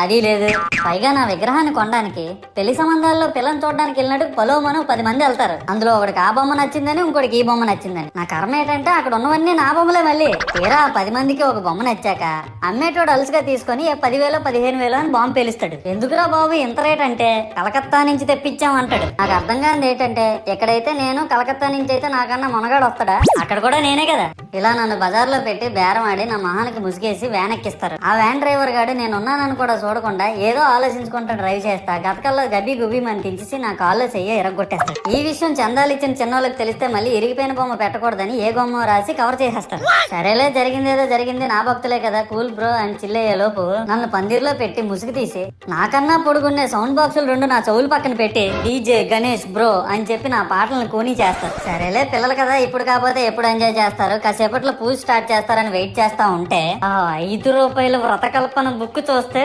అది లేదు. పైగా నా విగ్రహాన్ని కొనడానికి పెళ్లి సంబంధాల్లో పిల్లని చూడడానికి వెళ్ళినట్టు పొలోమను 10 మంది వెళ్తారు. అందులో ఒకడికి ఆ బొమ్మ నచ్చిందని, ఇంకోటికి ఈ బొమ్మ నచ్చిందని. నా కర్మ ఏంటంటే అక్కడ ఉన్నవన్నీ నా బొమ్మలే. మళ్ళీ తీరా 10 మందికి ఒక బొమ్మ నచ్చాక అమ్మేటోడు అలుసుగా తీసుకొని 10,000 15,000 అని బాంబు పేలుస్తాడు. ఎందుకురా బాబు ఇంత రేట్ అంటే కలకత్తా నుంచి తెప్పించాం అంటాడు. నాకు అర్థం కానిది ఏంటంటే ఎక్కడైతే నేను కలకత్తా నుంచి అయితే నాకన్నా మొనగాడు వస్తాడా, అక్కడ కూడా నేనే కదా. ఇలా నన్ను బజార్లో పెట్టి బేరం ఆడి నా మొహానికి ముసుగేసి వ్యాన్ ఎక్కిస్తారు. ఆ వ్యాన్ డ్రైవర్ గాడు నేను ఉన్నానని కూడా చూడకుండా ఏదో ఆలోచించుకుంటా డ్రైవ్ చేస్తా గతకల్లో గబ్బి గుబ్బి అని తెంచేసి నా కాల్లో చెయ్యి ఎరగొట్టేస్తాడు. ఈ విషయం చందాలు ఇచ్చిన చిన్నోళ్ళకి తెలిస్తే మళ్ళీ ఇరిగిపోయిన బొమ్మ పెట్టకూడదని ఏ బొమ్మ రాసి కవర్ చేసేస్తారు. సరేలే జరిగిందేదో జరిగింది, నా భక్తులే కదా కూల్ బ్రో అని చిల్లయ్యే లోపు నన్ను పందిర్లో పెట్టి ముసుగు తీసి నాకన్నా పొడుగున్నే సౌండ్ బాక్సులు 2 నా చెవులు పక్కన పెట్టి డీజే గణేష్ బ్రో అని చెప్పి నా పాటలను కూనీ చేస్తారు. సరేలే పిల్లలు కదా ఇప్పుడు కాకపోతే ఎప్పుడు ఎంజాయ్ చేస్తారు, కాసేపట్లో పూజ స్టార్ట్ చేస్తారని వెయిట్ చేస్తా ఉంటే ఆ 5 రూపాయల వ్రతకల్పన బుక్ చూస్తే